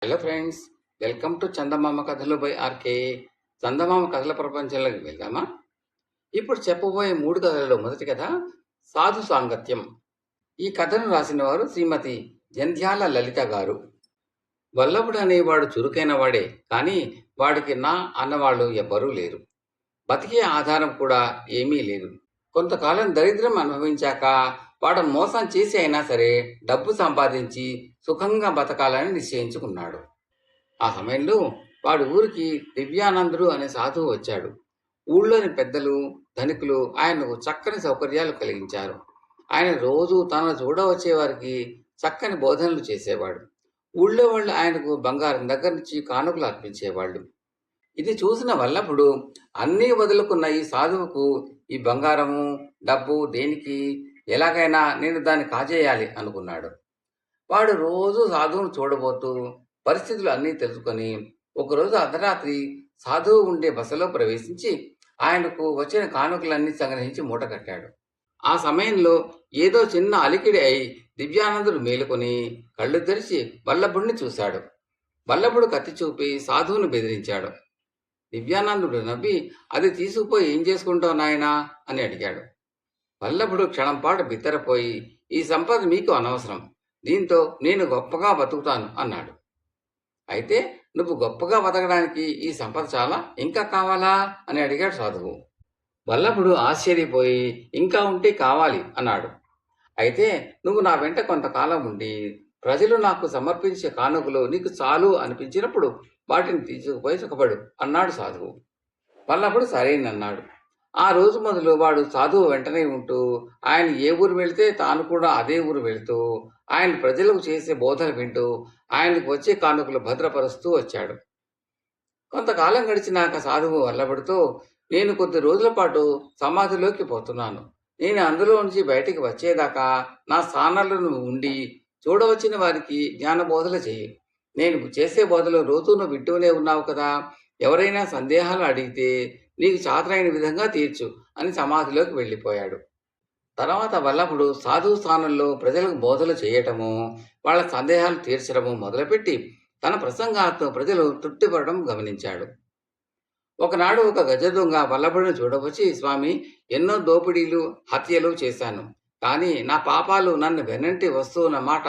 Hello friends, welcome to చందమామ కథలు by RK. చందమామ కథల ప్రపంచంలోకి వెళ్దామా? ఇప్పుడు చెప్పబోయే 3 కథలలో మొదటి కథ సాధు సాంగత్యం. ఈ కథను రాసిన వారు శ్రీమతి జంధ్యాల లలిత గారు. వల్లభుడు అనేవాడు చురుకైన వాడే, కానీ వాడికి నా అన్నవాళ్ళు ఎవ్వరూ లేరు. బతికే ఆధారం కూడా ఏమీ లేదు. కొంతకాలం దరిద్రం అనుభవించాక వాడు మోసం చేసి అయినా సరే డబ్బు సంపాదించి సుఖంగా బతకాలని నిశ్చయించుకున్నాడు. ఆ సమయంలో వాడి ఊరికి దివ్యానందుడు అనే సాధువు వచ్చాడు. ఊళ్ళోని పెద్దలు, ధనికులు ఆయనకు చక్కని సౌకర్యాలు కలిగించారు. ఆయన రోజు తనను చూడవచ్చే వారికి చక్కని బోధనలు చేసేవాడు. ఊళ్ళో వాళ్ళు ఆయనకు బంగారం దగ్గర నుంచి కానుకలు అర్పించేవాళ్ళు. ఇది చూసిన వల్లభుడు అన్నీ వదులుకున్న ఈ సాధువుకు ఈ బంగారము, డబ్బు దేనికి? ఎలాగైనా నేను దాన్ని కాజేయాలి అనుకున్నాడు. వాడు రోజు సాధువును చూడబోతూ పరిస్థితులు అన్నీ తెలుసుకొని ఒకరోజు అర్ధరాత్రి సాధువు ఉండే బసలో ప్రవేశించి ఆయనకు వచ్చిన కానుకలన్నీ సంగ్రహించి మూట కట్టాడు. ఆ సమయంలో ఏదో చిన్న అలికిడి అయి దివ్యానందుడు మేలుకొని కళ్ళు తెరిచి వల్లభుడిని చూశాడు. వల్లభుడు కత్తి చూపి సాధువును బెదిరించాడు. దివ్యానందుడు నవ్వి, అది తీసుకుపోయి ఏం చేసుకుంటావు నాయనా అని అడిగాడు. వల్లభుడు క్షణంపాటు బిత్తరపోయి, ఈ సంపద మీకు అనవసరం, దీంతో నేను గొప్పగా బతుకుతాను అన్నాడు. అయితే నువ్వు గొప్పగా బతకడానికి ఈ సంపద చాలా, ఇంకా కావాలా అని అడిగాడు సాధువు. వల్లభుడు ఆశ్చర్యపోయి, ఇంకా ఉంటే కావాలి అన్నాడు. అయితే నువ్వు నా వెంట కొంతకాలం ఉండి ప్రజలు నాకు సమర్పించే కానుకలు నీకు చాలు అనిపించినప్పుడు వాటిని తీసుకుపోయి సుఖపడు అన్నాడు సాధువు. వల్లభుడు సరేనన్నాడు. ఆ రోజు మొదలు వాడు సాధువు వెంటనే ఉంటూ ఆయన ఏ ఊరు వెళితే తాను కూడా అదే ఊరు వెళుతూ ఆయన ప్రజలకు చేసే బోధన వింటూ ఆయనకు వచ్చే కానుకలు భద్రపరుస్తూ వచ్చాడు. కొంతకాలం గడిచినాక సాధువు వల్లభుడితో, నేను కొద్ది రోజుల పాటు సమాధిలోకి పోతున్నాను. నేను అందులో నుంచి బయటికి వచ్చేదాకా నా స్థానాల్లో నువ్వు ఉండి చూడవచ్చిన వారికి జ్ఞానబోధలు చేయి. నేను చేసే బోధలు రోజు నువ్వు వింటూనే ఉన్నావు కదా, ఎవరైనా సందేహాలు అడిగితే నీకు చాతనైన విధంగా తీర్చు అని సమాధిలోకి వెళ్ళిపోయాడు. తర్వాత వల్లభుడు సాధువు స్థానంలో ప్రజలకు బోధలు చేయటము, వాళ్ళ సందేహాలు తీర్చడము మొదలుపెట్టి తన ప్రసంగాలతో ప్రజలు తృప్తిపడడం గమనించాడు. ఒకనాడు ఒక గజ దొంగ వల్లభుడిని చూడవచ్చి, స్వామి, ఎన్నో దోపిడీలు, హత్యలు చేశాను, కానీ నా పాపాలు నన్ను వెనంటి వస్తున్న మాట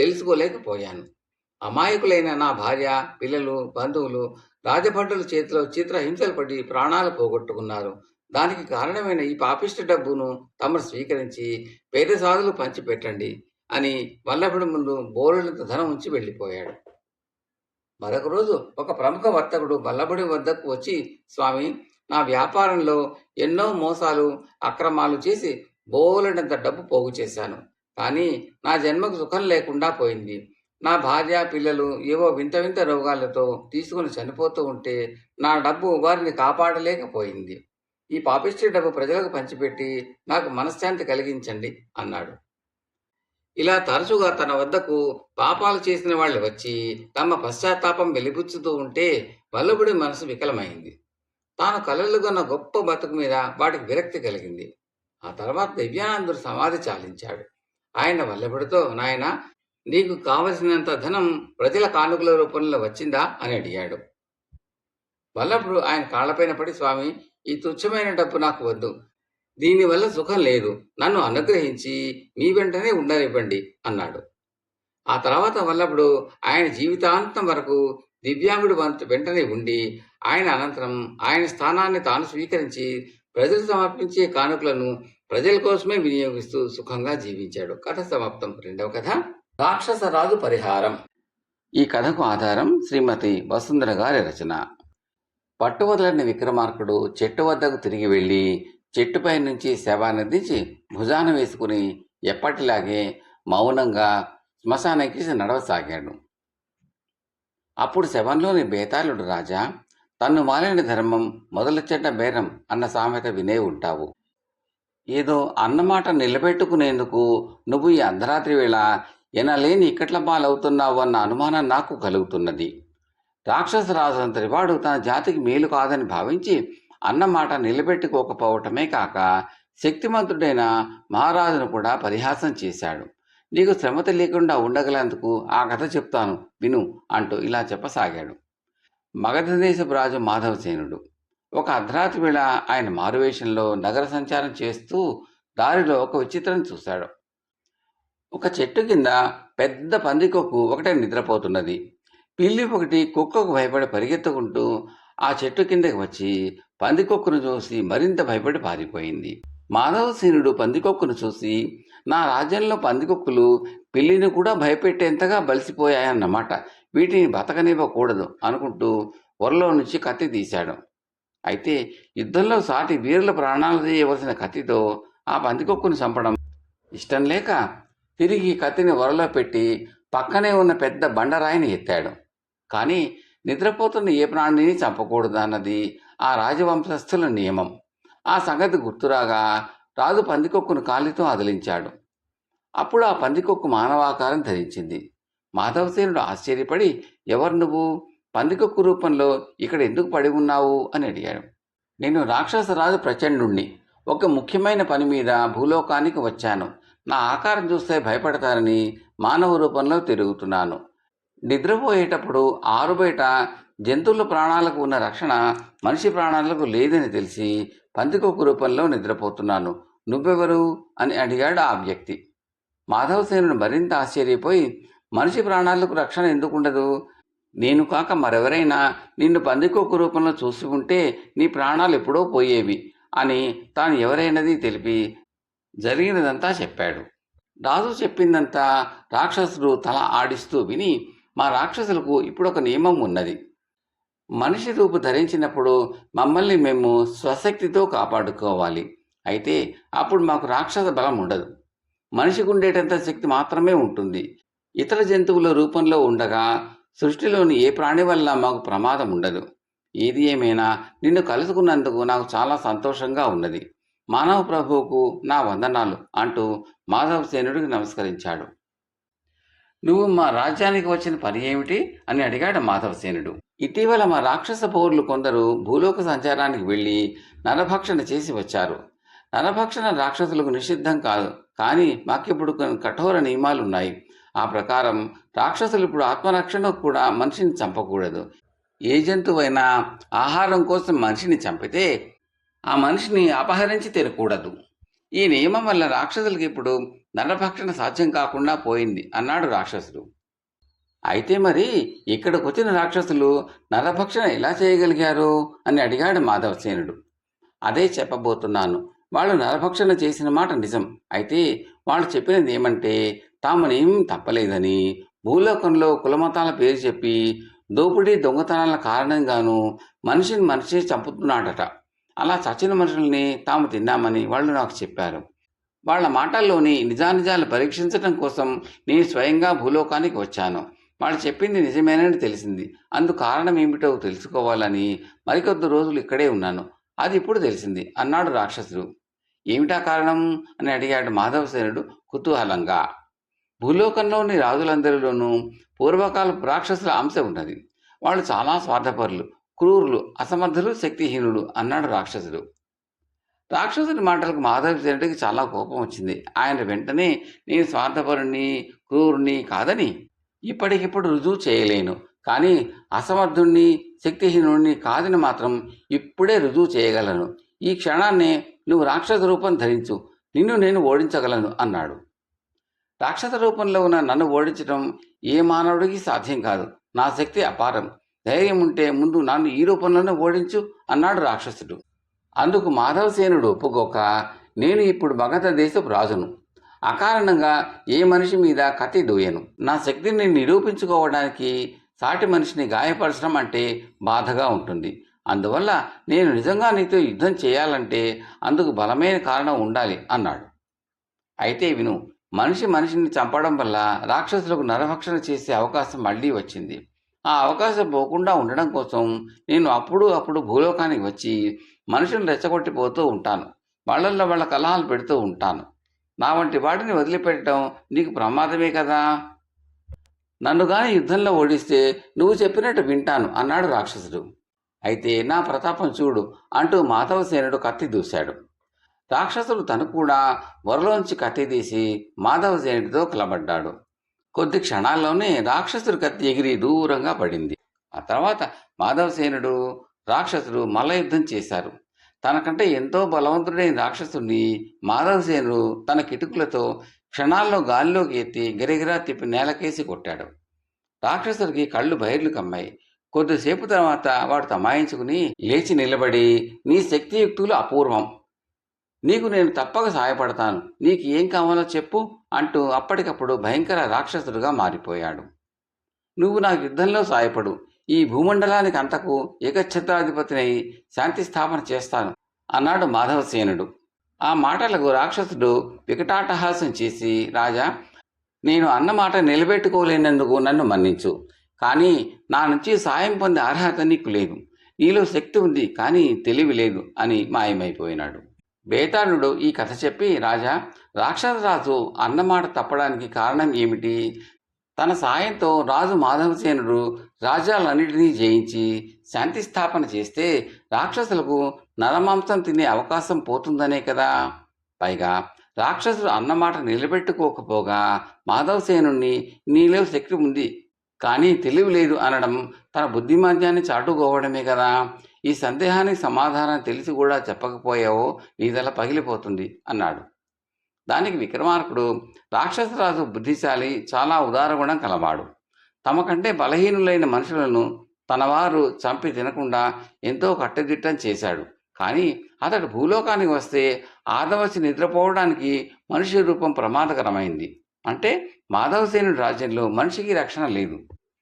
తెలుసుకోలేకపోయాను. అమాయకులైన నా భార్య, పిల్లలు, బంధువులు రాజభటుల చేతిలో చిత్రహింసలు పడి ప్రాణాలు పోగొట్టుకున్నారు. దానికి కారణమైన ఈ పాపిష్టి డబ్బును తమరు స్వీకరించి పేద సాధులు పంచిపెట్టండి అని వల్లభుడి ముందు బోరులంత ధనం ఉంచి వెళ్ళిపోయాడు. మరొక రోజు ఒక ప్రముఖ వర్తకుడు వల్లభుడి వద్దకు వచ్చి, స్వామి, నా వ్యాపారంలో ఎన్నో మోసాలు, అక్రమాలు చేసి బోలెడంత డబ్బు పోగు చేశాను, కానీ నా జన్మకు సుఖం లేకుండా పోయింది. నా భార్య, పిల్లలు ఏవో వింత వింత రోగాలతో తీసుకుని చనిపోతూ ఉంటే నా డబ్బు వారిని కాపాడలేకపోయింది. ఈ పాపిష్టి డబ్బు ప్రజలకు పంచిపెట్టి నాకు మనశ్శాంతి కలిగించండి అన్నాడు. ఇలా తరచుగా తన వద్దకు పాపాలు చేసిన వాళ్ళు వచ్చి తమ పశ్చాత్తాపం వెలిబుచ్చుతూ ఉంటే వల్లభుడి మనసు వికలమైంది. తాను కలలుగొన్న గొప్ప బతుకు మీద వాటికి విరక్తి కలిగింది. ఆ తర్వాత దివ్యానందుడు సమాధి చాలించాడు. ఆయన వల్లభుడితో, నాయన, నీకు కావలసినంత ధనం ప్రజల కానుకల రూపంలో వచ్చిందా అని అడిగాడు. వల్లభుడు ఆయన కాళ్లపైన పడి, స్వామి, ఈ తుచ్చమైన డబ్బు నాకు వద్దు, దీనివల్ల సుఖం లేదు, నన్ను అనుగ్రహించి మీ వెంటనే ఉండనివ్వండి అన్నాడు. ఆ తర్వాత వల్లభుడు ఆయన జీవితాంతం వరకు దివ్యాంగుడు వెంటనే ఉండి ఆయన అనంతరం ఆయన స్థానాన్ని తాను స్వీకరించి ప్రజలు సమర్పించే కానుకలను ప్రజల కోసమే వినియోగిస్తూ సుఖంగా జీవించాడు. కథ సమాప్తం. రెండవ కథ రాక్షసరాజు పరిహారం. ఈ కథకు ఆధారం శ్రీమతి వసుంధర గారి రచన. పట్టువదలని విక్రమార్కుడు చెట్టు వద్దకు తిరిగి వెళ్ళి చెట్టుపై నుంచి శవాన్ని దించి భుజాన వేసుకుని ఎప్పటిలాగే మౌనంగా శ్మశానానికి నడవసాగాడు. అప్పుడు శవంలోని బేతాళుడు, రాజా, తన్ను మాలిన ధర్మం మొదలెచ్చట బేరం అన్న సామెత వినే ఉంటావు. ఏదో అన్నమాట నిలబెట్టుకునేందుకు నువ్వు ఈ అర్ధరాత్రి వేళ ఎనలేని ఇక్కట్ల పాలవుతున్నావు అన్న అనుమానం నాకు కలుగుతున్నది. రాక్షసరాజు అంతటి వాడు తన జాతికి మేలు కాదని భావించి అన్నమాట నిలబెట్టుకోకపోవటమే కాక శక్తిమంతుడైన మహారాజును కూడా పరిహాసం చేశాడు. నీకు శ్రమ తెలియకుండా ఉండగలందుకు ఆ కథ చెప్తాను విను అంటూ ఇలా చెప్పసాగాడు. మగధ దేశపు రాజు మాధవసేనుడు. ఒక అర్ధరాత్రి వేళ ఆయన మారువేషంలో నగర సంచారం చేస్తూ దారిలో ఒక విచిత్రం చూశాడు. ఒక చెట్టు కింద పెద్ద పందికొక్కు ఒకటే నిద్రపోతున్నది. పిల్లి ఒకటి కుక్కకు భయపడి పరిగెత్తుకుంటూ ఆ చెట్టు కిందకి వచ్చి పందికొక్కును చూసి మరింత భయపడి పారిపోయింది. మాధవసేనుడు పందికొక్కును చూసి, నా రాజ్యంలో పందికొక్కులు పిల్లిని కూడా భయపెట్టేంతగా బలిసిపోయాయన్నమాట, వీటిని బతకనివ్వకూడదు అనుకుంటూ వరలో నుంచి కత్తి తీశాడు. అయితే యుద్ధంలో సాటి వీరుల ప్రాణాలు తీయవలసిన కత్తితో ఆ పందికొక్కును చంపడం ఇష్టం లేక తిరిగి కత్తిని వరలో పెట్టి పక్కనే ఉన్న పెద్ద బండరాయిని ఎత్తాడు. కానీ నిద్రపోతున్న ఏ ప్రాణిని చంపకూడదు అన్నది ఆ రాజవంశస్థుల నియమం. ఆ సంగతి గుర్తురాగా రాజు పందికొక్కును కాలితో అదిలించాడు. అప్పుడు ఆ పందికొక్కు మానవాకారం ధరించింది. మాధవసేనుడు ఆశ్చర్యపడి, ఎవరు నువ్వు? పందికొక్కు రూపంలో ఇక్కడ ఎందుకు పడి ఉన్నావు అని అడిగాడు. నేను రాక్షసరాజు ప్రచండుణ్ణి. ఒక ముఖ్యమైన పని మీద భూలోకానికి వచ్చాను. నా ఆకారం చూస్తే భయపడతారని మానవ రూపంలో తిరుగుతున్నాను. నిద్రపోయేటప్పుడు ఆరుబయట జంతువుల ప్రాణాలకు ఉన్న రక్షణ మనిషి ప్రాణాలకు లేదని తెలిసి పందికొక్కు రూపంలో నిద్రపోతున్నాను. నువ్వెవరు అని అడిగాడు ఆ వ్యక్తి. మాధవసేనుడు మరింత ఆశ్చర్యపోయి, మనిషి ప్రాణాలకు రక్షణ ఎందుకుండదు? నేను కాక మరెవరైనా నిన్ను పందికొక్కు రూపంలో చూసి ఉంటే నీ ప్రాణాలు ఎప్పుడో పోయేవి అని తాను ఎవరైనది తెలిపి జరిగినదంతా చెప్పాడు. రాజు చెప్పిందంతా రాక్షసుడు తల ఆడిస్తూ విని, మా రాక్షసులకు ఇప్పుడు ఒక నియమం ఉన్నది. మనిషి రూపు ధరించినప్పుడు మమ్మల్ని మేము స్వశక్తితో కాపాడుకోవాలి. అయితే అప్పుడు మాకు రాక్షస బలం ఉండదు. మనిషికి ఉండేటంత శక్తి మాత్రమే ఉంటుంది. ఇతర జంతువుల రూపంలో ఉండగా సృష్టిలోని ఏ ప్రాణి వల్ల మాకు ప్రమాదం ఉండదు. ఏది ఏమైనా నిన్ను కలుసుకున్నందుకు నాకు చాలా సంతోషంగా ఉన్నది. మానవ ప్రభువుకు నా వందనాలు అంటూ మాధవసేనుడికి నమస్కరించాడు. నువ్వు మా రాజ్యానికి వచ్చిన పని ఏమిటి అని అడిగాడు మాధవసేనుడు. ఇటీవల మా రాక్షస పౌరులు కొందరు భూలోక సంచారానికి వెళ్ళి నరభక్షణ చేసి వచ్చారు. నరభక్షణ రాక్షసులకు నిషిద్ధం కాదు, కానీ మాకిప్పుడు కొన్ని కఠోర నియమాలు ఉన్నాయి. ఆ ప్రకారం రాక్షసులు ఇప్పుడు ఆత్మరక్షణకు కూడా మనిషిని చంపకూడదు. ఏ జంతువైనా ఆహారం కోసం మనిషిని చంపితే ఆ మనిషిని అపహరించి తినకూడదు. ఈ నియమం వల్ల రాక్షసులకు ఇప్పుడు నరభక్షణ సాధ్యం కాకుండా పోయింది అన్నాడు రాక్షసుడు. అయితే మరి ఇక్కడికి వచ్చిన రాక్షసులు నరభక్షణ ఎలా చేయగలిగారు అని అడిగాడు మాధవసేనుడు. అదే చెప్పబోతున్నాను. వాళ్ళు నరభక్షణ చేసిన మాట నిజం. అయితే వాళ్ళు చెప్పినది ఏమంటే, తామునేం తప్పలేదని, భూలోకంలో కులమతాల పేరు చెప్పి దోపిడీ దొంగతనాల కారణంగాను మనిషిని మనిషి చంపుతున్నాడట. అలా చచ్చిన మనుషుల్ని తాము తిన్నామని వాళ్ళు నాకు చెప్పారు. వాళ్ళ మాటల్లోని నిజానిజాలు పరీక్షించడం కోసం నేను స్వయంగా భూలోకానికి వచ్చాను. వాళ్ళు చెప్పింది నిజమేనని తెలిసింది. అందుకు కారణం ఏమిటో తెలుసుకోవాలని మరికొద్ది రోజులు ఇక్కడే ఉన్నాను. అది ఇప్పుడు తెలిసింది అన్నాడు రాక్షసుడు. ఏమిటా కారణం అని అడిగాడు మాధవసేనుడు కుతూహలంగా. భూలోకంలోని రాజులందరిలోనూ పూర్వకాల రాక్షసుల అంశ ఉన్నది. వాళ్ళు చాలా స్వార్థపరులు, క్రూరులు, అసమర్థులు, శక్తిహీనులు అన్నాడు రాక్షసుడు. రాక్షసుడి మాటలకు మాధవసేనుడికి చాలా కోపం వచ్చింది. ఆయన వెంటనే, నేను స్వార్థపరుణ్ణి, క్రూరుని కాదని ఇప్పటికిప్పుడు రుజువు చేయలేను, కానీ అసమర్థుణ్ణి, శక్తిహీనుణ్ణి కాదని మాత్రం ఇప్పుడే రుజువు చేయగలను. ఈ క్షణాన్నే నువ్వు రాక్షస రూపం ధరించు, నిన్ను నేను ఓడించగలను అన్నాడు. రాక్షస రూపంలో ఉన్న నన్ను ఓడించడం ఏ మానవుడికి సాధ్యం కాదు. నా శక్తి అపారం. ధైర్యం ఉంటే ముందు నన్ను ఈ రూపంలోనే ఓడించు అన్నాడు రాక్షసుడు. అందుకు మాధవసేనుడు ఒప్పుకోక, నేను ఇప్పుడు మగధ దేశపు రాజును. అకారణంగా ఏ మనిషి మీద కత్తి దూయను. నా శక్తిని నిరూపించుకోవడానికి సాటి మనిషిని గాయపరచడం అంటే బాధగా ఉంటుంది. అందువల్ల నేను నిజంగా నీతో యుద్ధం చేయాలంటే అందుకు బలమైన కారణం ఉండాలి అన్నాడు. అయితే విను, మనిషి మనిషిని చంపడం వల్ల రాక్షసులకు నరభక్షణ చేసే అవకాశం మళ్ళీ వచ్చింది. ఆ అవకాశం పోకుండా ఉండడం కోసం నేను అప్పుడు భూలోకానికి వచ్చి మనుషులను రెచ్చగొట్టిపోతూ ఉంటాను. వాళ్ళల్లో వాళ్ళ కలహాలు పెడుతూ ఉంటాను. నా వంటి వాటిని వదిలిపెట్టడం నీకు ప్రమాదమే కదా. నన్ను కానీ యుద్ధంలో ఓడిస్తే నువ్వు చెప్పినట్టు వింటాను అన్నాడు రాక్షసుడు. అయితే నా ప్రతాపం చూడు అంటూ మాధవసేనుడు కత్తి దూశాడు. రాక్షసుడు తను కూడా వరలోంచి కత్తి తీసి మాధవసేనుడితో కలబడ్డాడు. కొద్ది క్షణాల్లోనే రాక్షసుడి కత్తి ఎగిరి దూరంగా పడింది. ఆ తర్వాత మాధవసేనుడు రాక్షసుడు మల్లయుద్ధం చేశారు. తనకంటే ఎంతో బలవంతుడైన రాక్షసుడిని మాధవసేనుడు తన కిటుకులతో క్షణాల్లో గాలిలోకి ఎత్తి గిరగిరా తిప్పి నేలకేసి కొట్టాడు. రాక్షసుడికి కళ్ళు బైర్లు కమ్మాయి. కొద్దిసేపు తర్వాత వాడు తమాయించుకుని లేచి నిలబడి, నీ శక్తియుక్తులు అపూర్వం, నీకు నేను తప్పక సాయపడతాను, నీకు ఏం కావాలో చెప్పు అంటూ అప్పటికప్పుడు భయంకర రాక్షసుడుగా మారిపోయాడు. నువ్వు నాకు యుద్ధంలో సాయపడు, ఈ భూమండలానికి అంతకు ఏకఛత్రాధిపతినై శాంతి స్థాపన చేస్తాను అన్నాడు మాధవసేనుడు. ఆ మాటలకు రాక్షసుడు వికటాటహాసం చేసి, రాజా, నేను అన్నమాట నిలబెట్టుకోలేనందుకు నన్ను మన్నించు. కానీ నా నుంచి సాయం పొందే అర్హత నీకు లేదు. నీలో శక్తి ఉంది, కానీ తెలివి లేదు అని మాయమైపోయినాడు. బేతాళుడు ఈ కథ చెప్పి, రాజా, రాక్షసరాజు అన్నమాట తప్పడానికి కారణం ఏమిటి? తన సాయంతో రాజు మాధవసేనుడు రాజ్యాలన్నింటినీ జయించి శాంతి స్థాపన చేస్తే రాక్షసులకు నరమాంసం తినే అవకాశం పోతుందనే కదా. పైగా రాక్షసుడు అన్నమాట నిలబెట్టుకోకపోగా మాధవసేనుణ్ణి నీలో శక్తి ఉంది కానీ తెలివి లేదు అనడం తన బుద్ధిమాంద్యాన్ని చాటుకోవడమే కదా. ఈ సందేహానికి సమాధానం తెలిసి కూడా చెప్పకపోయావో నీదల పగిలిపోతుంది అన్నాడు. దానికి విక్రమార్కుడు, రాక్షసరాజు బుద్ధిశాలి, చాలా ఉదారగుణం కలవాడు. తమకంటే బలహీనులైన మనుషులను తనవారు చంపి తినకుండా ఎంతో కట్టుదిట్టం చేశాడు. కానీ అతడు భూలోకానికి వస్తే ఆదవసి నిద్రపోవడానికి మనిషి రూపం ప్రమాదకరమైంది. అంటే మాధవసేనుడి రాజ్యంలో మనిషికి రక్షణ లేదు.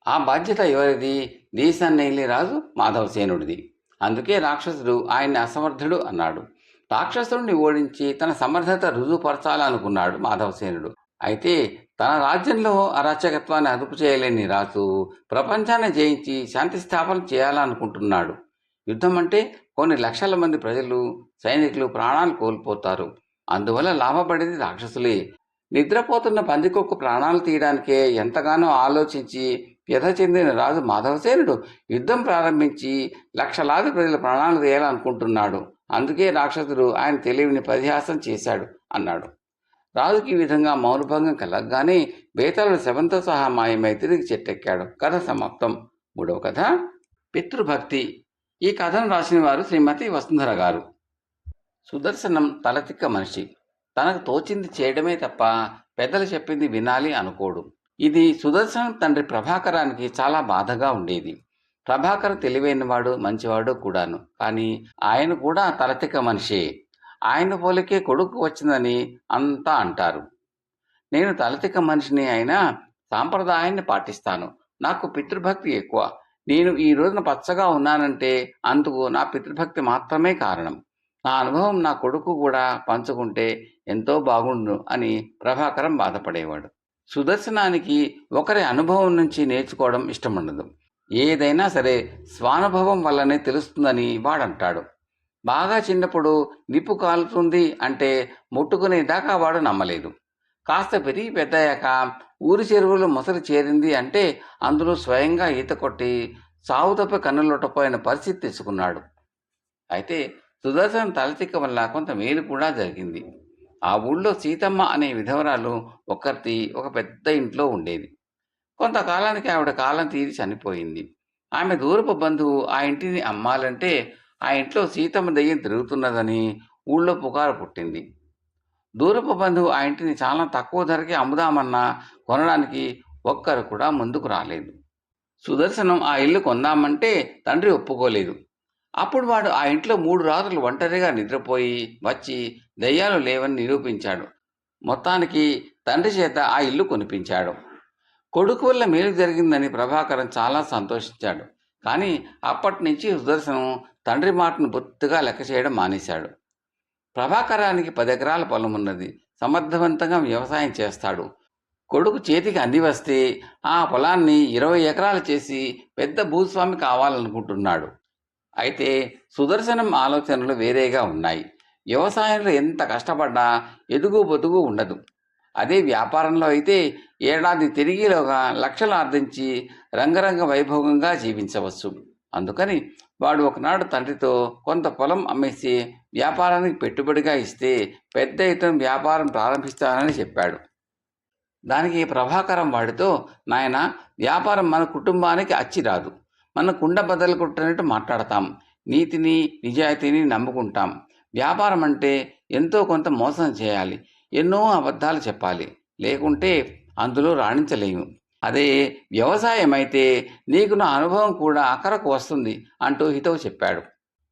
ఆ బాధ్యత ఎవరిది? దేశాన్ని ఏలే రాజు మాధవసేనుడిది. అందుకే రాక్షసుడు ఆయన్ని అసమర్థుడు అన్నాడు. రాక్షసుడిని ఓడించి తన సమర్థత రుజువుపరచాలనుకున్నాడు మాధవసేనుడు. అయితే తన రాజ్యంలో అరాచకత్వాన్ని అదుపు చేయలేని రాజు ప్రపంచాన్ని జయించి శాంతి స్థాపన చేయాలనుకుంటున్నాడు. యుద్ధం అంటే కొన్ని లక్షల మంది ప్రజలు, సైనికులు ప్రాణాలు కోల్పోతారు. అందువల్ల లాభపడేది రాక్షసులే. నిద్రపోతున్న పందికొక్కు ప్రాణాలు తీయడానికే ఎంతగానో ఆలోచించి వ్యధ చెందిన రాజు మాధవసేనుడు యుద్ధం ప్రారంభించి లక్షలాది ప్రజల ప్రాణాలు తీయాలనుకుంటున్నాడు. అందుకే రాక్షసుడు ఆయన తెలివిని పరిహాసం చేశాడు అన్నాడు. రాజుకి ఈ విధంగా మౌనభంగం కలగగానే బేతాళుడు శవంతో సహా మాయమై తిరిగి చెట్టెక్కాడు. కథ సమాప్తం. మూడవ కథ పితృభక్తి. ఈ కథను రాసిన వారు శ్రీమతి వసుంధర గారు. సుదర్శనం తలతిక్క మనిషి. తనకు తోచింది చేయడమే తప్ప పెద్దలు చెప్పింది వినాలి అనుకోడు. ఇది సుదర్శనం తండ్రి ప్రభాకరానికి చాలా బాధగా ఉండేది. ప్రభాకర్ తెలివైనవాడు, మంచివాడు కూడాను. కానీ ఆయన కూడా తలతిక్క మనిషే. ఆయన పోలికే కొడుకు వచ్చిందని అంతా అంటారు. నేను తలతిక్క మనిషిని అయినా సాంప్రదాయాన్ని పాటిస్తాను. నాకు పితృభక్తి ఎక్కువ. నేను ఈ రోజున పచ్చగా ఉన్నానంటే అందుకు నా పితృభక్తి మాత్రమే కారణం. నా అనుభవం నా కొడుకు కూడా పంచుకుంటే ఎంతో బాగుండు అని ప్రభాకరం బాధపడేవాడు. సుదర్శనానికి ఒకరి అనుభవం నుంచి నేర్చుకోవడం ఇష్టముండదు. ఏదైనా సరే స్వానుభవం వల్లనే తెలుస్తుందని వాడంటాడు. బాగా చిన్నప్పుడు నిప్పు కాలుతుంది అంటే ముట్టుకునేదాకా వాడు నమ్మలేదు. కాస్త పెరిగి పెద్దయ్యాక ఊరి చెరువులో మొసలి చేరింది అంటే అందులో స్వయంగా ఈత కొట్టి సావు తప్ప కన్నులొట్టపోయిన పరిస్థితి తెచ్చుకున్నాడు. అయితే సుదర్శనం తలతిక్క వల్ల కొంత మేలు కూడా జరిగింది. ఆ ఊళ్ళో సీతమ్మ అనే విధవరాలు ఒకరిది ఒక పెద్ద ఇంట్లో ఉండేది. కొంతకాలానికి ఆవిడ కాలం తీరి చనిపోయింది. ఆమె దూరపు బంధువు ఆ ఇంటిని అమ్మాలంటే ఆ ఇంట్లో సీతమ్మ దెయ్యం తిరుగుతున్నదని ఊళ్ళో పుకారు పుట్టింది. దూరపు బంధువు ఆ ఇంటిని చాలా తక్కువ ధరకి అమ్ముదామన్నా కొనడానికి ఒక్కరు కూడా ముందుకు రాలేదు. సుదర్శనం ఆ ఇల్లు కొందామంటే తండ్రి ఒప్పుకోలేదు. అప్పుడు వాడు ఆ ఇంట్లో 3 రాత్రులు ఒంటరిగా నిద్రపోయి వచ్చి దెయ్యాలు లేవని నిరూపించాడు. మొత్తానికి తండ్రి చేత ఆ ఇల్లు కొనిపించాడు. కొడుకు వల్ల మేలు జరిగిందని ప్రభాకరం చాలా సంతోషించాడు. కానీ అప్పటి నుంచి సుదర్శనం తండ్రి మాటను బొత్తుగా లెక్క చేయడం మానేశాడు. ప్రభాకరానికి 10 ఎకరాల పొలం ఉన్నది. సమర్థవంతంగా వ్యవసాయం చేస్తాడు. కొడుకు చేతికి అంది వస్తే ఆ పొలాన్ని 20 ఎకరాలు చేసి పెద్ద భూస్వామి కావాలనుకుంటున్నాడు. అయితే సుదర్శనం ఆలోచనలు వేరేగా ఉన్నాయి. వ్యవసాయంలో ఎంత కష్టపడ్డా ఎదుగు బొదుగు ఉండదు. అదే వ్యాపారంలో అయితే ఏడాది తిరిగిలోగా లక్షలు ఆర్జించి రంగరంగ వైభోగంగా జీవించవచ్చు. అందుకని వాడు ఒకనాడు తండ్రితో కొంత పొలం అమ్మేసి వ్యాపారానికి పెట్టుబడిగా ఇస్తే పెద్ద ఎత్తున వ్యాపారం ప్రారంభిస్తానని చెప్పాడు. దానికి ప్రభాకరం వాడితో, నాయన, వ్యాపారం మన కుటుంబానికి అచ్చి రాదు. మన కుండ బద్దలు కొట్టినట్టు మాట్లాడతాం. నీతిని నిజాయితీని నమ్ముకుంటాం. వ్యాపారం అంటే ఎంతో కొంత మోసం చేయాలి, ఎన్నో అబద్ధాలు చెప్పాలి, లేకుంటే అందులో రాణించలేము. అదే వ్యవసాయం అయితే నీకు నా అనుభవం కూడా అక్కరకు వస్తుంది అంటూ హితవు చెప్పాడు.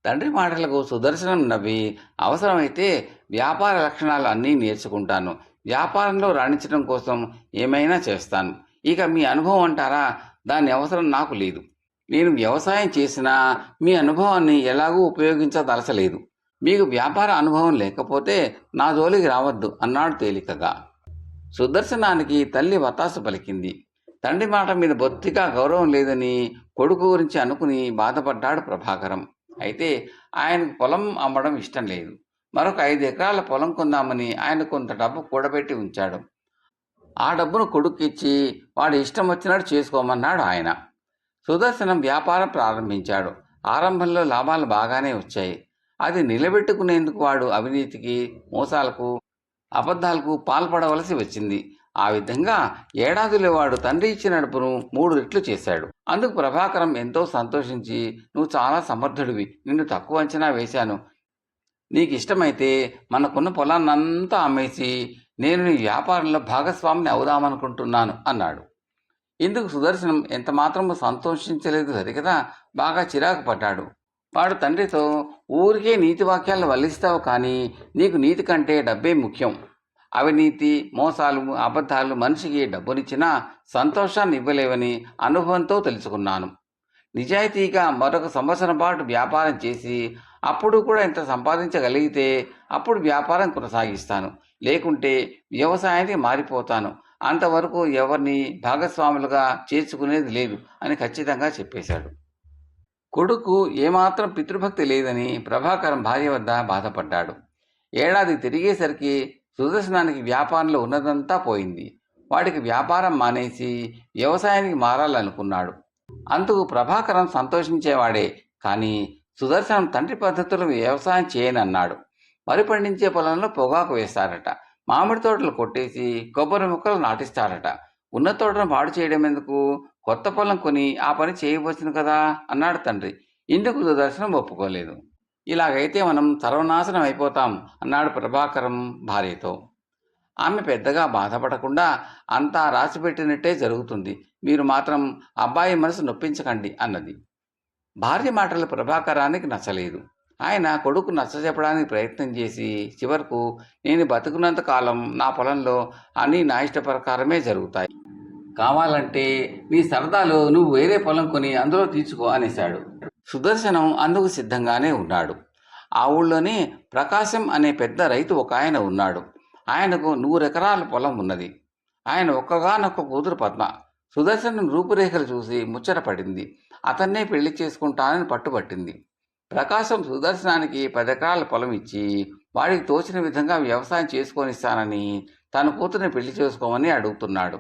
తండ్రి మాటలకు సుదర్శనం నవ్వి, అవసరమైతే వ్యాపార లక్షణాలు అన్నీ నేర్చుకుంటాను. వ్యాపారంలో రాణించడం కోసం ఏమైనా చేస్తాను. ఇక మీ అనుభవం అంటారా, దాని అవసరం నాకు లేదు. నేను వ్యవసాయం చేసినా మీ అనుభవాన్ని ఎలాగూ ఉపయోగించదలచలేదు. మీకు వ్యాపార అనుభవం లేకపోతే నా జోలికి రావద్దు అన్నాడు తేలికగా. సుదర్శనానికి తల్లి వత్తాసు పలికింది. తండ్రి మాట మీద బొత్తిగా గౌరవం లేదని కొడుకు గురించి అనుకుని బాధపడ్డాడు ప్రభాకరం. అయితే ఆయనకు పొలం అమ్మడం ఇష్టం లేదు. మరొక 5 ఎకరాల పొలం కొందామని ఆయన కొంత డబ్బు కూడబెట్టి ఉంచాడు. ఆ డబ్బును కొడుక్కిచ్చి వాడి ఇష్టం వచ్చినట్టు చేసుకోమన్నాడు ఆయన. సుదర్శనం వ్యాపారం ప్రారంభించాడు. ఆరంభంలో లాభాలు బాగానే వచ్చాయి. అది నిలబెట్టుకునేందుకు వాడు అవినీతికి, మోసాలకు, అబద్ధాలకు పాల్పడవలసి వచ్చింది. ఆ విధంగా ఏడాదిలో వాడు తండ్రి ఇచ్చిన డబ్బును 3 రెట్లు చేశాడు. అందుకు ప్రభాకరం ఎంతో సంతోషించి, నువ్వు చాలా సమర్థుడివి, నిన్ను తక్కువ అంచనా వేశాను. నీకు ఇష్టమైతే మనకున్న పొలాన్నంతా అమ్మేసి నేను నీ వ్యాపారంలో భాగస్వామిని అవుదామనుకుంటున్నాను అన్నాడు. ఇందుకు సుదర్శనం ఎంత మాత్రము సంతోషించలేదు సరికదా, బాగా చిరాకు పడ్డాడు. వాడు తండ్రితో, ఊరికే నీతి వాక్యాలను వల్లిస్తావు, కానీ నీకు నీతి కంటే డబ్బే ముఖ్యం. అవినీతి, మోసాలు, అబద్ధాలు మనిషికి డబ్బునిచ్చినా సంతోషాన్ని ఇవ్వలేవని అనుభవంతో తెలుసుకున్నాను. నిజాయితీగా మరొక సంవత్సరం పాటు వ్యాపారం చేసి అప్పుడు కూడా ఇంత సంపాదించగలిగితే అప్పుడు వ్యాపారం కొనసాగిస్తాను, లేకుంటే వ్యవసాయానికి మారిపోతాను. అంతవరకు ఎవరిని భాగస్వాములుగా చేర్చుకునేది లేదు అని ఖచ్చితంగా చెప్పేశాడు. కొడుకు ఏమాత్రం పితృభక్తి లేదని ప్రభాకరం భార్య వద్ద బాధపడ్డాడు. ఏడాది తిరిగేసరికి సుదర్శనానికి వ్యాపారంలో ఉన్నదంతా పోయింది. వాడికి వ్యాపారం మానేసి వ్యవసాయానికి మారాలనుకున్నాడు. అందుకు ప్రభాకరం సంతోషించేవాడే, కానీ సుదర్శనం తండ్రి పద్ధతులు వ్యవసాయం చేయనన్నాడు. వరి పండించే పొలంలో పొగాకు వేస్తారట, మామిడి తోటలు కొట్టేసి కొబ్బరి మొక్కలు నాటిస్తారట. ఉన్న తోటను పాడు చేయడం ఎందుకు, కొత్త పొలం కొని ఆ పని చేయవచ్చును కదా అన్నాడు తండ్రి. ఇందుకు సుదర్శనం ఒప్పుకోలేదు. ఇలాగైతే మనం సర్వనాశనం అయిపోతాం అన్నాడు ప్రభాకరం భార్యతో. ఆమె పెద్దగా బాధపడకుండా, అంతా రాసిపెట్టినట్టే జరుగుతుంది, మీరు మాత్రం అబ్బాయి మనసు నొప్పించకండి అన్నది. భార్య మాటలు ప్రభాకరానికి నచ్చలేదు. ఆయన కొడుకు నచ్చజెప్పడానికి ప్రయత్నం చేసి చివరకు, నేను బతుకున్నంత కాలం నా పొలంలో అన్నీ నా ఇష్ట ప్రకారమే జరుగుతాయి, కావాలంటే నీ సరదాలో నువ్వు వేరే పొలం కొని అందులో తీర్చుకో అనేశాడు. సుదర్శనం అందుకు సిద్ధంగానే ఉన్నాడు. ఆ ఊళ్ళోనే ప్రకాశం అనే పెద్ద రైతు ఒక ఆయన ఉన్నాడు. ఆయనకు 100 ఎకరాల పొలం ఉన్నది. ఆయన ఒక్కగానొక్క కూతురు పద్మ. సుదర్శనం రూపురేఖలు చూసి ముచ్చటపడింది. అతన్నే పెళ్లి చేసుకుంటానని పట్టుబట్టింది. ప్రకాశం సుదర్శనానికి 10 ఎకరాల పొలం ఇచ్చి వాడికి తోచిన విధంగా వ్యవసాయం చేసుకొనిస్తానని తన కూతురిని పెళ్లి చేసుకోమని అడుగుతున్నాడు.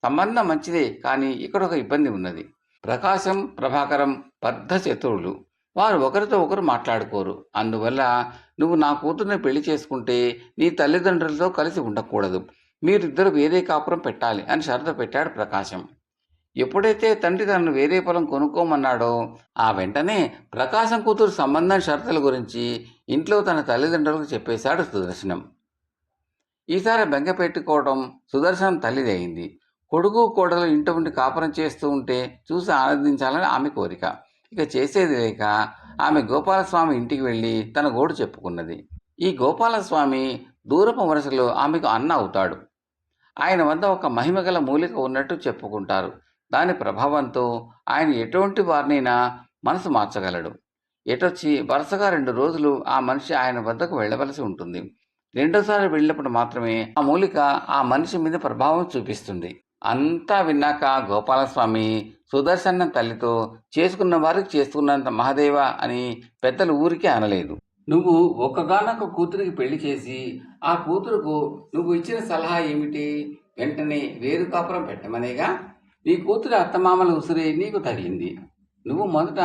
సంబంధం మంచిదే, కానీ ఇక్కడ ఒక ఇబ్బంది ఉన్నది. ప్రకాశం, ప్రభాకరం బద్ధ శత్రువులు. వారు ఒకరితో ఒకరు మాట్లాడుకోరు. అందువల్ల నువ్వు నా కూతుర్ని పెళ్లి చేసుకుంటే నీ తల్లిదండ్రులతో కలిసి ఉండకూడదు, మీరిద్దరు వేరే కాపురం పెట్టాలి అని షరతు పెట్టాడు ప్రకాశం. ఎప్పుడైతే తండ్రి తనను వేరే పొలం కొనుక్కోమన్నాడో ఆ వెంటనే ప్రకాశం కూతురు సంబంధం షరతుల గురించి ఇంట్లో తన తల్లిదండ్రులకు చెప్పేశాడు సుదర్శనం. ఈసారి బెంగ పెట్టుకోవడం సుదర్శనం తల్లిది అయింది. కొడుకు కోడలు ఇంట ఉండి కాపురం చేస్తూ ఉంటే చూసి ఆనందించాలని ఆమె కోరిక. ఇక చేసేది లేక ఆమె గోపాలస్వామి ఇంటికి వెళ్ళి తన గోడు చెప్పుకున్నది. ఈ గోపాలస్వామి దూరపు వరుసలో ఆమెకు అన్న అవుతాడు. ఆయన వద్ద ఒక మహిమగల మూలిక ఉన్నట్టు చెప్పుకుంటారు. దాని ప్రభావంతో ఆయన ఎటువంటి వారినైనా మనసు మార్చగలడు. ఎటొచ్చి వరుసగా 2 రోజులు ఆ మనిషి ఆయన వద్దకు వెళ్ళవలసి ఉంటుంది. రెండోసారి వెళ్ళినప్పుడు మాత్రమే ఆ మూలిక ఆ మనిషి మీద ప్రభావం చూపిస్తుంది. అంతా విన్నాక గోపాలస్వామి సుదర్శనం తల్లితో, చేసుకున్న వారికి చేసుకున్నంత మహాదేవ అని పెద్దలు ఊరికే అనలేదు. నువ్వు ఒక్కగానొక్క కూతురికి పెళ్లి చేసి ఆ కూతురుకు నువ్వు ఇచ్చిన సలహా ఏమిటి? వెంటనే వేరు కాపురం పెట్టమనేగా. నీ కూతురి అత్తమామల ఉసిరే నీకు తగిలింది. నువ్వు మొదట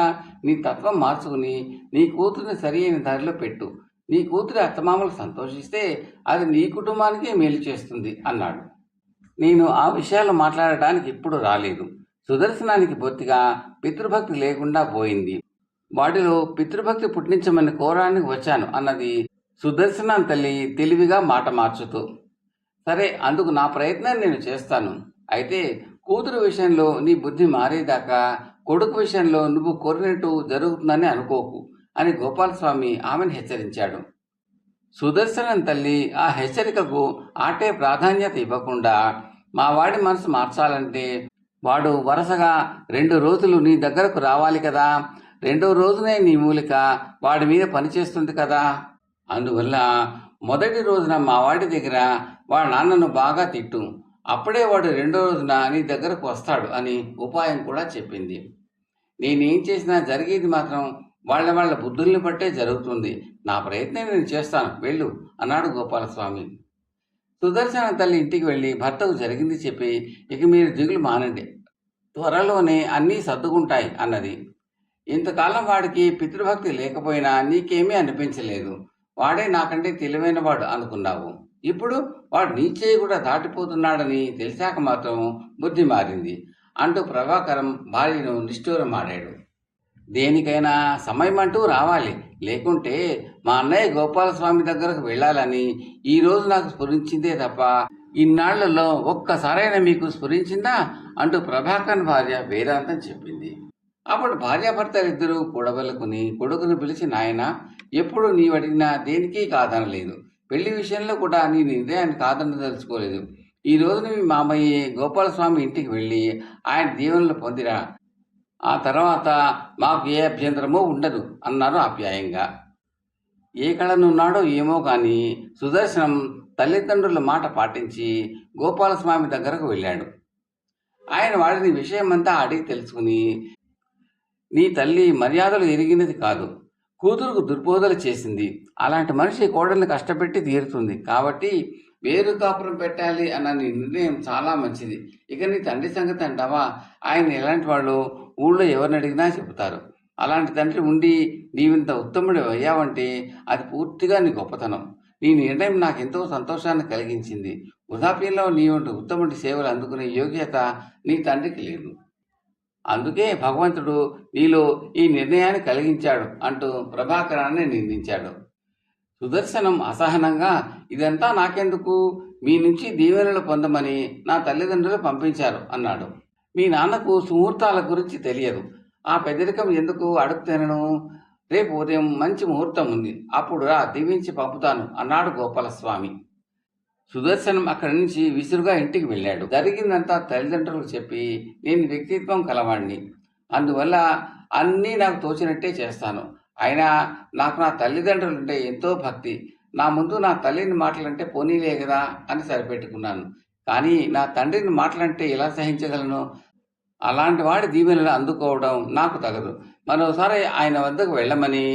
నీ తత్వం మార్చుకుని నీ కూతురిని సరి అయిన దారిలో పెట్టు. నీ కూతురి అత్తమామలు సంతోషిస్తే అది నీ కుటుంబానికే మేలు చేస్తుంది అన్నాడు. నేను ఆ విషయాలు మాట్లాడటానికి ఇప్పుడు రాలేదు. సుదర్శనానికి బొత్తిగా పితృభక్తి లేకుండా పోయింది. వాడిలో పితృభక్తి పుట్టించమని కోరడానికి వచ్చాను అన్నది సుదర్శనం తల్లి తెలివిగా మాట మార్చుతూ. సరే, అందుకు నా ప్రయత్నం నేను చేస్తాను. అయితే కూతురు విషయంలో నీ బుద్ధి మారేదాకా కొడుకు విషయంలో నువ్వు కోరినట్టు జరుగుతుందని అనుకోకు అని గోపాలస్వామి ఆమెను హెచ్చరించాడు. సుదర్శనం తల్లి ఆ హెచ్చరికకు ఆటే ప్రాధాన్యత ఇవ్వకుండా, మా వాడి మనసు మార్చాలంటే వాడు వరుసగా 2 రోజులు నీ దగ్గరకు రావాలి కదా, 2వ రోజునే నీ మూలిక వాడి మీద పనిచేస్తుంది కదా, అందువల్ల మొదటి రోజున మా వాడి దగ్గర వాడి నాన్నను బాగా తిట్టు, అప్పుడే వాడు 2వ రోజున నీ దగ్గరకు వస్తాడు అని ఉపాయం కూడా చెప్పింది. నేనేం చేసినా జరిగేది మాత్రం వాళ్ళ బుద్ధుల్ని బట్టే జరుగుతుంది. నా ప్రయత్నం నేను చేస్తాను, వెళ్ళు అన్నాడు గోపాలస్వామి. సుదర్శన తల్లి ఇంటికి వెళ్ళి భర్తకు జరిగింది చెప్పి, ఇక మీరు దిగులు మానండి, త్వరలోనే అన్నీ సర్దుకుంటాయి అన్నది. ఇంతకాలం వాడికి పితృభక్తి లేకపోయినా నీకేమీ అనిపించలేదు. వాడే నాకంటే తెలివైన వాడు అనుకున్నావు. ఇప్పుడు వాడు నీ చేయి కూడా దాటిపోతున్నాడని తెలిసాక మాత్రం బుద్ధి మారింది అంటూ ప్రభాకరం భార్యను నిష్ఠూరమాడాడు. దేనికైనా సమయం అంటూ రావాలి, లేకుంటే మా అన్నయ్య గోపాలస్వామి దగ్గరకు వెళ్ళాలని ఈరోజు నాకు స్ఫురించిందే తప్ప ఇన్నాళ్లలో ఒక్కసారైనా మీకు స్ఫురించిందా అంటూ ప్రభాకర్ భార్య వేదాంతం చెప్పింది. అప్పుడు భార్యాభర్తలిద్దరూ కూడబలుకుని కొడుకును పిలిచి, నాయన, ఎప్పుడు నీవు అడిగినా దేనికి కాదనలేదు. పెళ్లి విషయంలో కూడా నీ నిర్ణయాన్ని కాదనదలుచుకోలేదు. ఈ రోజున మీ మామయ్య గోపాలస్వామి ఇంటికి వెళ్ళి ఆయన దీవెనలు పొందిరా, ఆ తర్వాత మాకు ఏ అభ్యంతరమో ఉండదు అన్నారు ఆప్యాయంగా. ఏ కళనున్నాడో ఏమో కానీ సుదర్శనం తల్లిదండ్రుల మాట పాటించి గోపాలస్వామి దగ్గరకు వెళ్ళాడు. ఆయన వాడిని విషయమంతా అడిగి తెలుసుకుని, నీ తల్లి మర్యాదలు ఎరిగినది కాదు, కూతురుకు దుర్బోధలు చేసింది. అలాంటి మనిషి కోడల్ని కష్టపెట్టి తీరుతుంది. కాబట్టి వేరు కాపురం పెట్టాలి అన్న నీ నిర్ణయం చాలా మంచిది. ఇక నీ తండ్రి సంగతి అంటావా? ఆయన ఎలాంటి వాళ్ళు ఊళ్ళో ఎవరిని అడిగినా చెబుతారు. అలాంటి తండ్రి ఉండి నీవింత ఉత్తముడు అయ్యావంటే అది పూర్తిగా నీ గొప్పతనం. నీ నిర్ణయం నాకెంతో సంతోషాన్ని కలిగించింది. వృద్ధాప్యంలో నీ వంటి ఉత్తముడి సేవలు అందుకునే యోగ్యత నీ తండ్రికి లేదు. అందుకే భగవంతుడు నీలో ఈ నిర్ణయాన్ని కలిగించాడు అంటూ ప్రభాకరాన్ని నిందించాడు. సుదర్శనం అసహనంగా, ఇదంతా నాకెందుకు, మీ నుంచి దీవెనలు పొందమని నా తల్లిదండ్రులు పంపించారు అన్నాడు. మీ నాన్నకు సుముహూర్తాల గురించి తెలియదు, ఆ పెద్దరికం ఎందుకు అడుగుతాను. రేపు ఉదయం మంచి ముహూర్తం ఉంది, అప్పుడు రా, దీవించి పంపుతాను అన్నాడు గోపాలస్వామి. సుదర్శనం అక్కడి నుంచి విసురుగా ఇంటికి వెళ్ళాడు. జరిగిందంతా తల్లిదండ్రులకు చెప్పి, నేను వ్యక్తిత్వం కలవాణ్ణి, అందువల్ల అన్నీ నాకు తోచినట్టే చేస్తాను. అయినా నాకు నా తల్లిదండ్రులంటే ఎంతో భక్తి. నా ముందు నా తల్లిని మాటలంటే పోనీలే కదా అని సరిపెట్టుకున్నాను. కానీ నా తండ్రిని మాటలంటే ఎలా సహించగలను? అలాంటి వాడి దీవెనలు అందుకోవడం నాకు తగదు. మరోసారి ఆయన వద్దకు వెళ్ళమని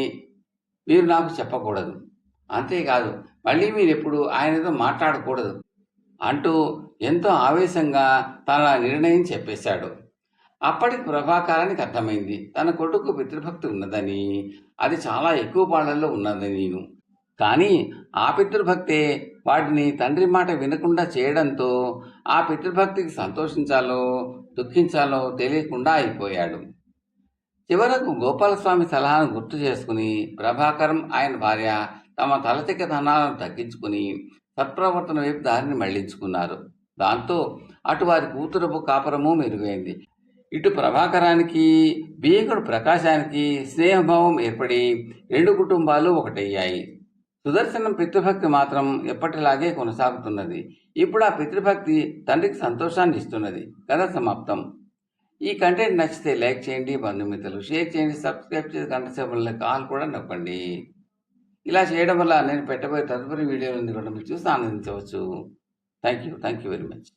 మీరు నాకు చెప్పకూడదు. అంతేకాదు, మళ్ళీ మీరెప్పుడు ఆయనతో మాట్లాడకూడదు అంటూ ఎంతో ఆవేశంగా తన నిర్ణయం చెప్పేశాడు. అప్పటికి ప్రభాకరానికి అర్థమైంది, తన కొడుకు పితృభక్తి ఉన్నదని, అది చాలా ఎక్కువ పాళ్ళల్లో ఉన్నదని. కానీ ఆ పితృభక్తే వాటిని తండ్రి మాట వినకుండా చేయడంతో ఆ పితృభక్తికి సంతోషించాలో దుఃఖించాలో తెలియకుండా అయిపోయాడు. చివరకు గోపాలస్వామి సలహాను గుర్తు చేసుకుని ప్రభాకరం ఆయన భార్య తమ తలతిక్కతనాలను తగ్గించుకుని సత్ప్రవర్తన వైపు దారిని మళ్లించుకున్నారు. దాంతో అటు వారి కూతురపు కాపురము మెరుగైంది. ఇటు ప్రభాకరానికి బియ్యకుడు ప్రకాశానికి స్నేహభావం ఏర్పడి 2 కుటుంబాలు ఒకటయ్యాయి. సుదర్శనం పితృభక్తి మాత్రం ఎప్పటిలాగే కొనసాగుతున్నది. ఇప్పుడు ఆ పితృభక్తి తండ్రికి సంతోషాన్ని ఇస్తున్నది. కథ సమాప్తం. ఈ కంటెంట్ నచ్చితే లైక్ చేయండి, బంధుమిత్రులు షేర్ చేయండి, సబ్స్క్రైబ్ చేసి గంట సేపల్లో కాల్ కూడా నొక్కండి. ఇలా చేయడం వల్ల నేను పెట్టబోయే తదుపరి వీడియోలను కూడా మీరు చూసి ఆనందించవచ్చు. Thank you very much.